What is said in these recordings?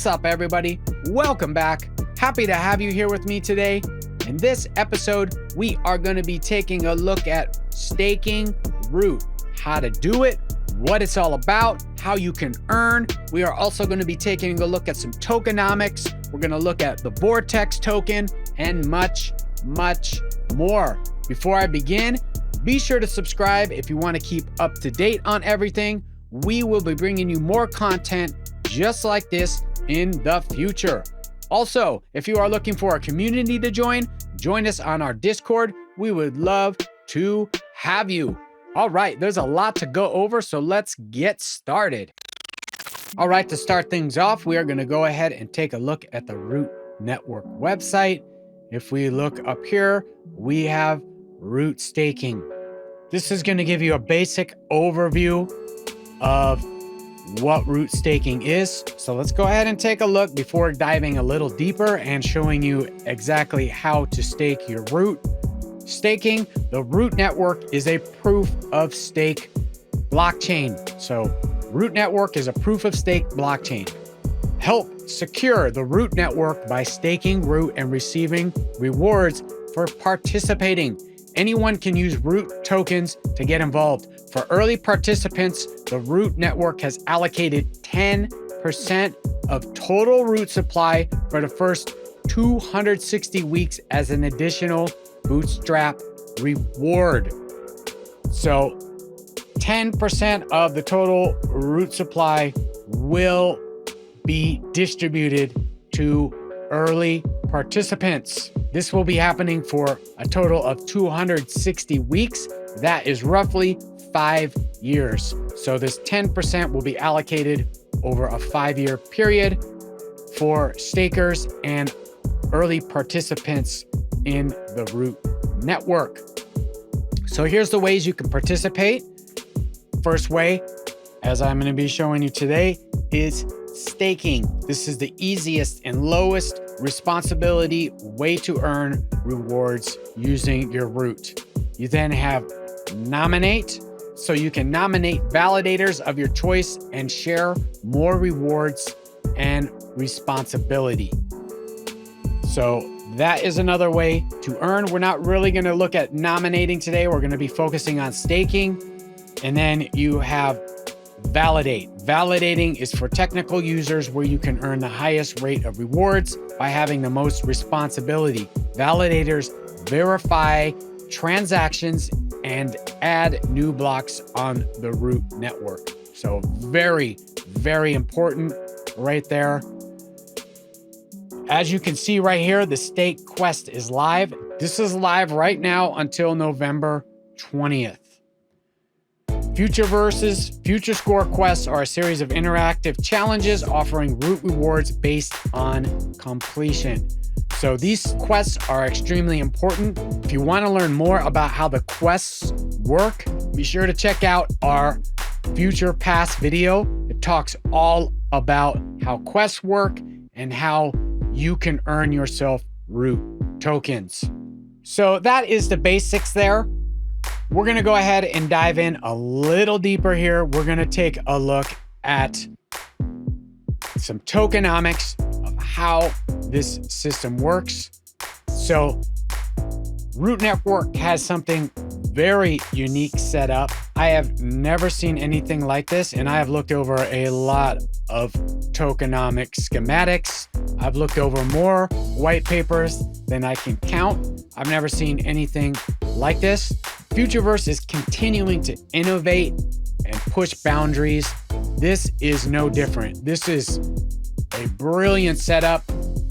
What's up, everybody? Welcome back. Happy to have you here with me today. In this episode, we are going to be taking a look at staking Root, how to do it, what it's all about, how you can earn. We are also going to be taking a look at some tokenomics. We're going to look at the VORTEX token and much, much more. Before I begin, be sure to subscribe if you want to keep up to date on everything. We will be bringing you more content just like this in the future. Also, if you are looking for a community to join us on our Discord. We would love to have you. All right, there's a lot to go over, so let's get started. All right, to start things off, we are going to go ahead and take a look at the Root Network website. If we look up here, we have Root staking. This is going to give you a basic overview of what Root staking is. So let's go ahead and take a look before diving a little deeper and showing you exactly how to stake your Root. Staking, the Root Network is a proof of stake blockchain. So Root Network is a proof of stake blockchain. Help secure the Root Network by staking Root and receiving rewards for participating. Anyone can use Root tokens to get involved. For early participants, the Root Network has allocated 10% of total Root supply for the first 260 weeks as an additional Bootstrap Reward. So 10% of the total Root supply will be distributed to early participants. This will be happening for a total of 260 weeks. That is roughly 5 years. So this 10% will be allocated over a 5-year period for stakers and early participants in the Root Network. So here's the ways you can participate. First way, as I'm going to be showing you today, is staking. This is the easiest and lowest responsibility way to earn rewards using your Root. You then have nominate. So you can nominate validators of your choice and share more rewards and responsibility. So that is another way to earn. We're not really going to look at nominating today. We're going to be focusing on staking. And then you have validate. Validating is for technical users where you can earn the highest rate of rewards by having the most responsibility. Validators verify transactions and add new blocks on the Root Network. So very, very important right there. As you can see right here, the stake quest is live. This is live right now until November 20th. Futureverse's FutureScore quests are a series of interactive challenges offering Root rewards based on completion. So these quests are extremely important. If you want to learn more about how the quests work, be sure to check out our Future Pass video. It talks all about how quests work and how you can earn yourself Root tokens. So that is the basics there. We're going to go ahead and dive in a little deeper here. We're going to take a look at some tokenomics of how this system works. So Root Network has something very unique set up. I have never seen anything like this, and I have looked over a lot of tokenomic schematics. I've looked over more white papers than I can count. I've never seen anything like this. Futureverse is continuing to innovate and push boundaries. This is no different. This is a brilliant setup.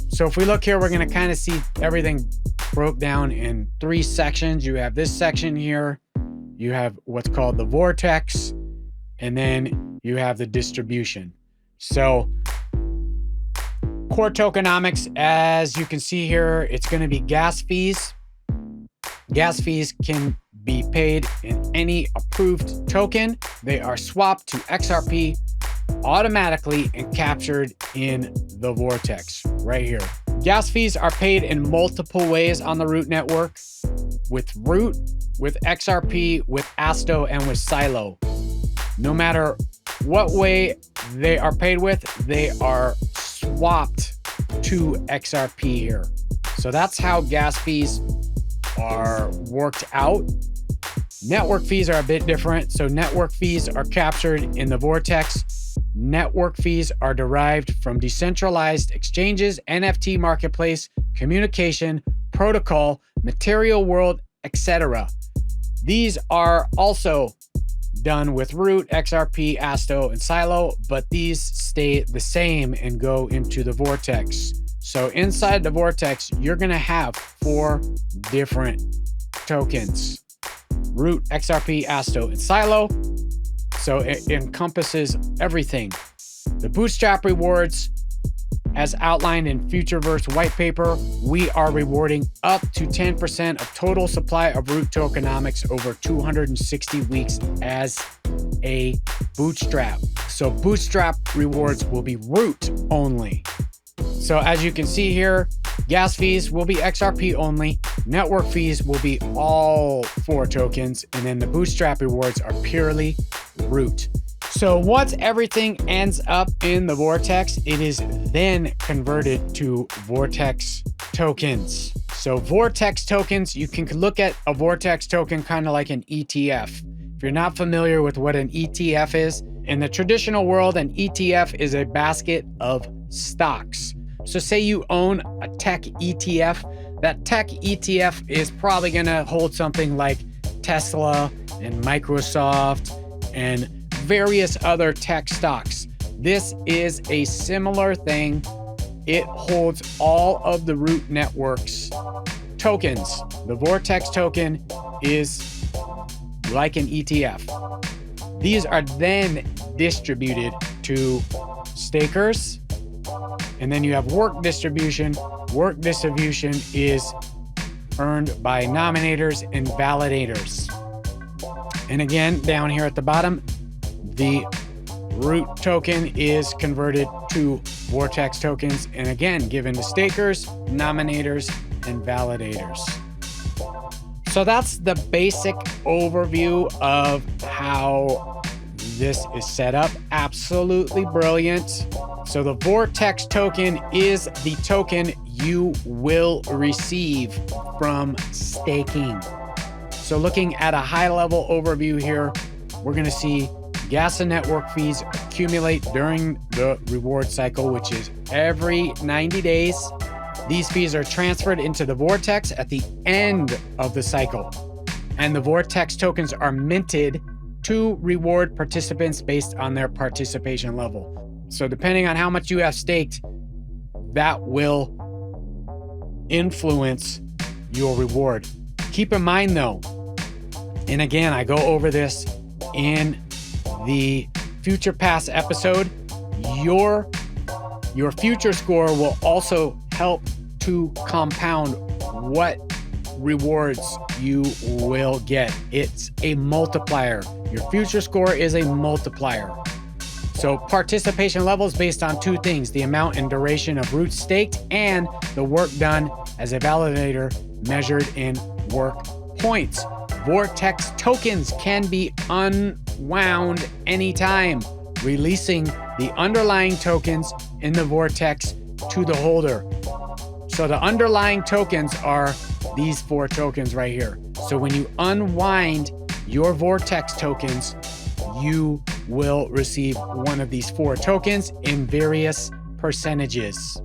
So if we look here, we're going to kind of see everything broke down in 3 sections. You have this section here. You have what's called the VORTEX, and then you have the distribution. So core tokenomics, as you can see here, it's going to be gas fees. Gas fees can be paid in any approved token. They are swapped to XRP automatically and captured in the VORTEX right here. Gas fees are paid in multiple ways on the Root Network, with Root, with XRP, with Asto, and with Silo. No matter what way they are paid with, they are swapped to XRP here. So that's how gas fees are worked out. Network fees are a bit different. So network fees are captured in the VORTEX. Network fees are derived from decentralized exchanges, NFT marketplace, communication, protocol, material world, etc. These are also done with Root, XRP, Asto, and Silo, but these stay the same and go into the VORTEX. So inside the VORTEX, you're gonna have 4 different tokens: Root, XRP, Asto, and Silo. So it encompasses everything. The Bootstrap rewards, as outlined in Futureverse white paper, we are rewarding up to 10% of total supply of Root tokenomics over 260 weeks as a Bootstrap. So Bootstrap rewards will be Root only. So as you can see here, gas fees will be XRP only, network fees will be all 4 tokens, and then the Bootstrap rewards are purely Root. So once everything ends up in the VORTEX, it is then converted to VORTEX tokens. So VORTEX tokens, you can look at a VORTEX token kind of like an ETF. If you're not familiar with what an ETF is, in the traditional world, an ETF is a basket of stocks. So say you own a tech ETF, that tech ETF is probably gonna hold something like Tesla and Microsoft and various other tech stocks. This is a similar thing. It holds all of the Root network's tokens. The VORTEX token is like an ETF. These are then distributed to stakers, and then you have work distribution. Work distribution is earned by nominators and validators. And again, down here at the bottom, the Root token is converted to VORTEX tokens, and again, given to stakers, nominators, and validators. So that's the basic overview of how this is set up. Absolutely brilliant. So the VORTEX token is the token you will receive from staking. So looking at a high-level overview here, we're going to see gas and network fees accumulate during the reward cycle, which is every 90 days. These fees are transferred into the VORTEX at the end of the cycle. And the VORTEX tokens are minted to reward participants based on their participation level. So depending on how much you have staked, that will influence your reward. Keep in mind though, and again, I go over this in the Future Pass episode, your FutureScore will also help to compound what rewards you will get. It's a multiplier. Your FutureScore is a multiplier. So participation levels based on 2 things: the amount and duration of Root staked and the work done as a validator measured in work points. VORTEX tokens can be unwound anytime, releasing the underlying tokens in the VORTEX to the holder. So the underlying tokens are these 4 tokens right here. So when you unwind your VORTEX tokens, you will receive one of these 4 tokens in various percentages.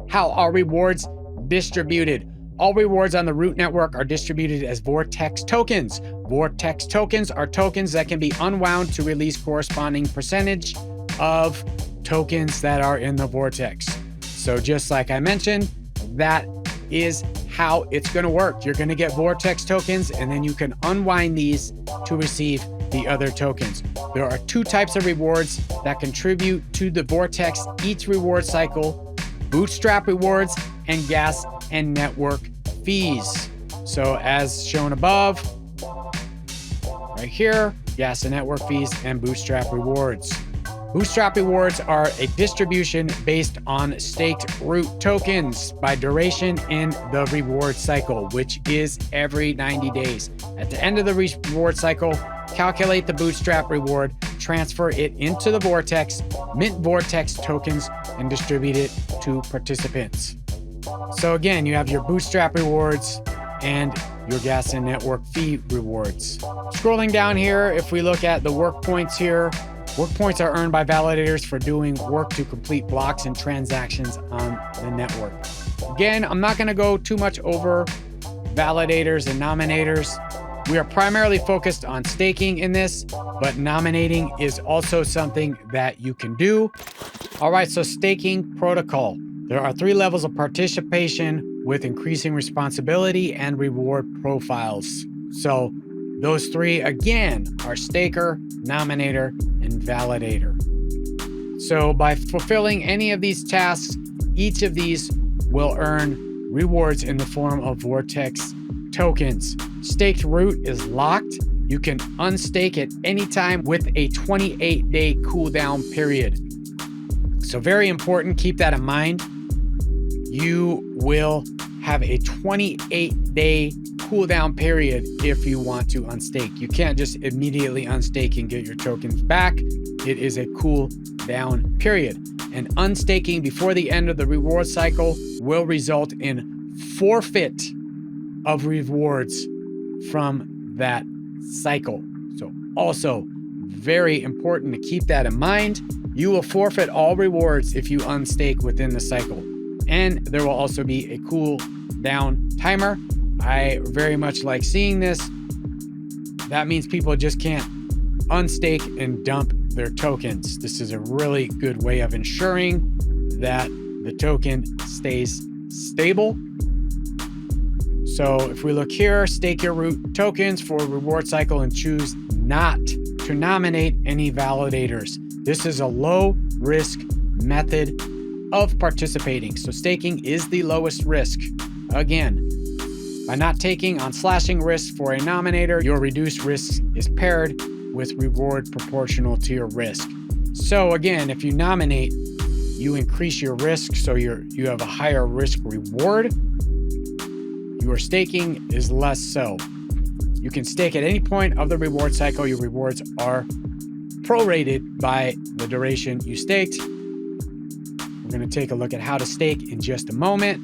How are rewards distributed? All rewards on the Root network are distributed as VORTEX tokens. VORTEX tokens are tokens that can be unwound to release corresponding percentage of tokens that are in the VORTEX. So just like I mentioned, that is how it's going to work. You're going to get VORTEX tokens, and then you can unwind these to receive the other tokens. There are 2 types of rewards that contribute to the VORTEX each reward cycle: Bootstrap rewards and gas and network fees. So as shown above, right here, gas and network fees and Bootstrap rewards. Bootstrap rewards are a distribution based on staked Root tokens by duration in the reward cycle, which is every 90 days. At the end of the reward cycle, calculate the Bootstrap reward, transfer it into the Vortex, mint Vortex tokens, and distribute it to participants. So again, you have your Bootstrap rewards and your gas and network fee rewards. Scrolling down here, if we look at the work points here, work points are earned by validators for doing work to complete blocks and transactions on the network. Again, I'm not going to go too much over validators and nominators. We are primarily focused on staking in this, but nominating is also something that you can do. All right, so staking protocol. There are 3 levels of participation with increasing responsibility and reward profiles. So those 3 again are staker, nominator, and validator. So by fulfilling any of these tasks, each of these will earn rewards in the form of Vortex tokens. Staked root is locked. You can unstake at any time with a 28-day cooldown period. So very important, keep that in mind. You will have a 28-day cooldown period if you want to unstake. You can't just immediately unstake and get your tokens back. It is a cooldown period. And unstaking before the end of the reward cycle will result in forfeit of rewards from that cycle. So also very important to keep that in mind. You will forfeit all rewards if you unstake within the cycle. And there will also be a cool down timer. I very much like seeing this. That means people just can't unstake and dump their tokens. This is a really good way of ensuring that the token stays stable. So if we look here, stake your root tokens for a reward cycle and choose not to nominate any validators. This is a low risk method of participating. So staking is the lowest risk. Again, by not taking on slashing risk for a nominator, your reduced risk is paired with reward proportional to your risk. So again, if you nominate, you increase your risk, so you have a higher risk reward. Your staking is less so. You can stake at any point of the reward cycle. Your rewards are prorated by the duration you staked. We're going to take a look at how to stake in just a moment.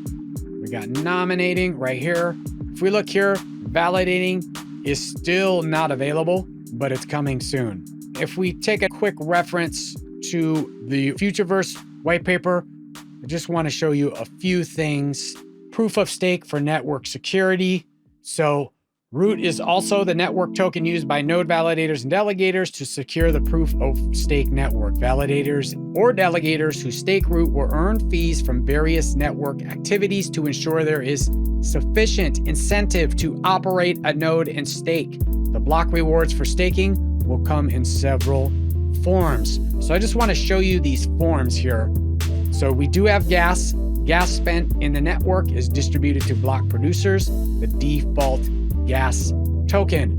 We got nominating right here. If we look here, validating is still not available, but it's coming soon. If we take a quick reference to the Futureverse white paper, I just want to show you a few things. Proof of stake for network security. So root is also the network token used by node validators and delegators to secure the proof of stake network. Validators or delegators who stake root will earn fees from various network activities to ensure there is sufficient incentive to operate a node and stake. The block rewards for staking will come in several forms. So I just want to show you these forms here. So we do have gas. Gas spent in the network is distributed to block producers, the default gas token.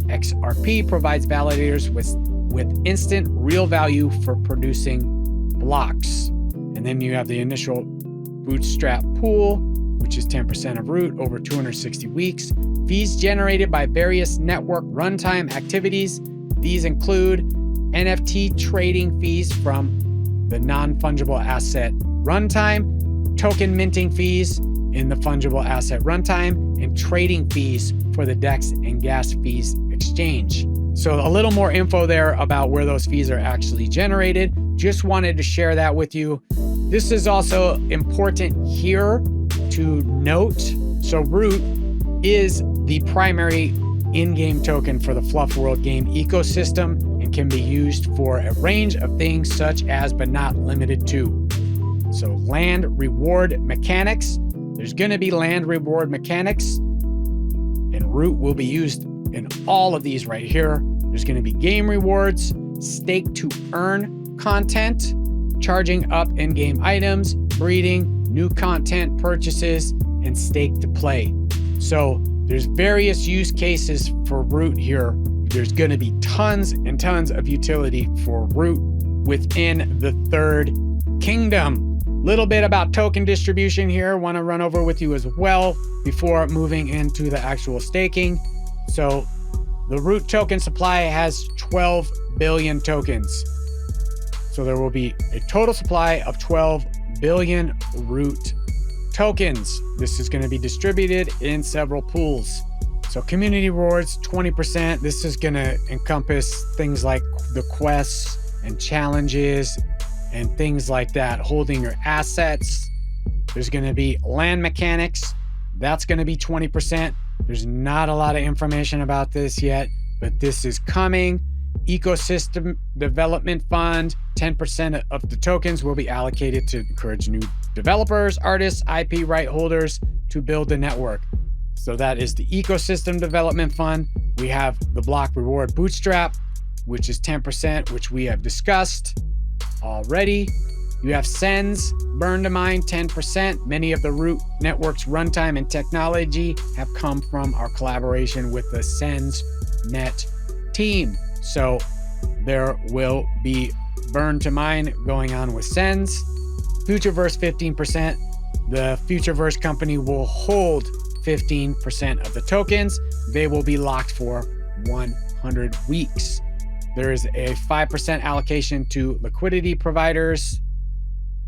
XRP provides validators with instant real value for producing blocks. And then you have the initial Bootstrap pool, which is 10% of root over 260 weeks. Fees generated by various network runtime activities. These include NFT trading fees from the non-fungible asset runtime, token minting fees in the fungible asset runtime, and trading fees for the DEX and gas fees exchange. So a little more info there about where those fees are actually generated. Just wanted to share that with you. This is also important here to note. So root is the primary in-game token for the Fluff World game ecosystem and can be used for a range of things such as, but not limited to. So land reward mechanics. There's going to be land reward mechanics, and root will be used in all of these right here. There's going to be game rewards, stake to earn content, charging up in-game items, breeding, new content purchases, and stake to play. So there's various use cases for root here. There's going to be tons and tons of utility for root within the third kingdom. Little bit about token distribution here. Want to run over with you as well before moving into the actual staking. So The root token supply has 12 billion tokens. So there will be a total supply of 12 billion root tokens. This is going to be distributed in several pools. So community rewards, 20%. This is going to encompass things like the quests and challenges and things like that, holding your assets. There's going to be land mechanics. That's going to be 20%. There's not a lot of information about this yet, but this is coming. Ecosystem Development Fund, 10% of the tokens will be allocated to encourage new developers, artists, IP right holders to build the network. So that is the Ecosystem Development Fund. We have the block reward Bootstrap, which is 10%, which we have discussed already. You have Sens, burn to mine, 10%. Many of the root network's runtime and technology have come from our collaboration with the Sens Net team. So there will be burn to mine going on with Sens. Futureverse, 15%. The Futureverse company will hold 15% of the tokens. They will be locked for 100 weeks. There is a 5% allocation to liquidity providers,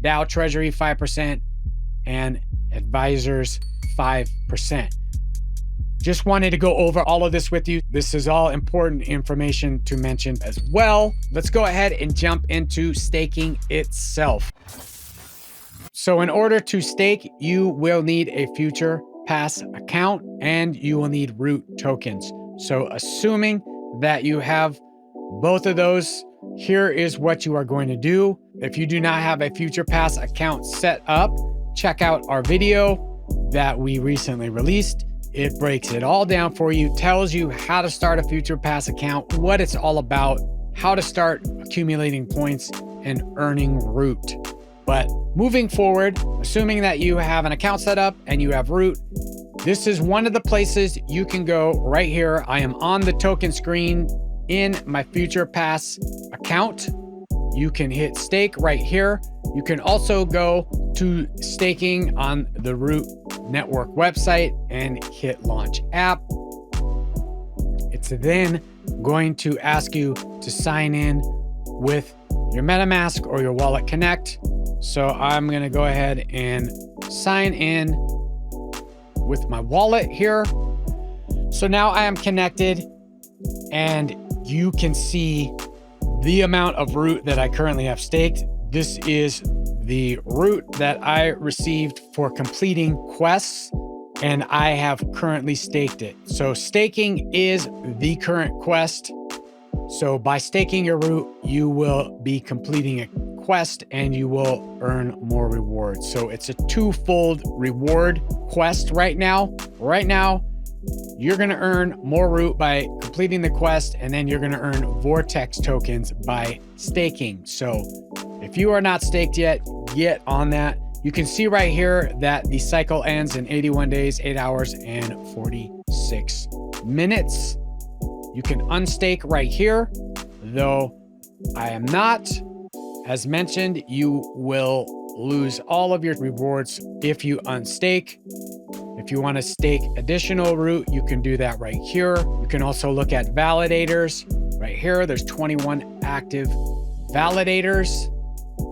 DAO Treasury 5%, and advisors 5%. Just wanted to go over all of this with you. This is all important information to mention as well. Let's go ahead and jump into staking itself. So in order to stake, you will need a FuturePass account and you will need root tokens. So assuming that you have both of those, here is what you are going to do. If you do not have a FuturePass account set up, check out our video that we recently released. It breaks it all down for you, tells you how to start a FuturePass account, what it's all about, how to start accumulating points and earning root. But moving forward, assuming that you have an account set up and you have root, this is one of the places you can go right here. I am on the token screen in my FuturePass account. You can hit stake right here. You can also go to staking on the root network website and hit launch app. It's then going to ask you to sign in with your MetaMask or your Wallet Connect. So I'm going to go ahead and sign in with my wallet here. So now I am connected and you can see the amount of root that I currently have staked. This is the root that I received for completing quests, and I have currently staked it. So staking is the current quest. So by staking your root, you will be completing a quest and you will earn more rewards. So it's a twofold reward quest right now. Right now, you're going to earn more root by completing the quest, and then you're going to earn VORTEX tokens by staking. So if you are not staked yet, get on that. You can see right here that the cycle ends in 81 days, 8 hours, and 46 minutes. You can unstake right here, though I am not. As mentioned, you will lose all of your rewards if you unstake. If you want to stake additional root, you can do that right here. You can also look at validators right here. There's 21 active validators.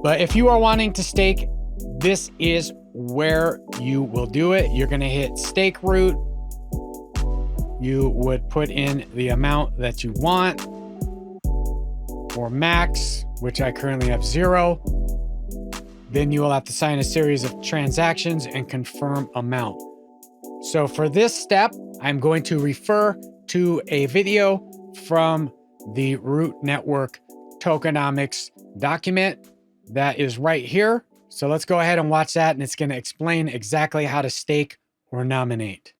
But if you are wanting to stake, this is where you will do it. You're going to hit stake root. You would put in the amount that you want for max, which I currently have 0. Then you will have to sign a series of transactions and confirm amount. So for this step, I'm going to refer to a video from the Root Network Tokenomics document that is right here. So let's go ahead and watch that, and it's going to explain exactly how to stake or nominate.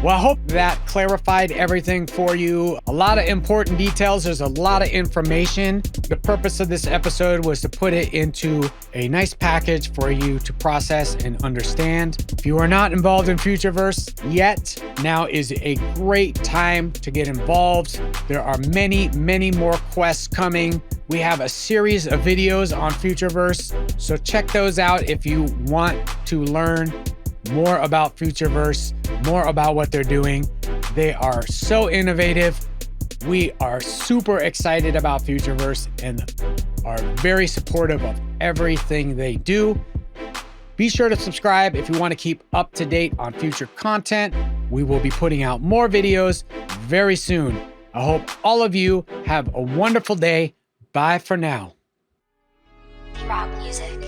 Well, I hope that clarified everything for you. A lot of important details. There's a lot of information. The purpose of this episode was to put it into a nice package for you to process and understand. If you are not involved in Futureverse yet, now is a great time to get involved. There are many, many more quests coming. We have a series of videos on Futureverse, so check those out if you want to learn more about Futureverse, more about what they're doing. They are so innovative. We are super excited about Futureverse and are very supportive of everything they do. Be sure to subscribe if you want to keep up to date on future content. We will be putting out more videos very soon. I hope all of you have a wonderful day. Bye for now. Drop music.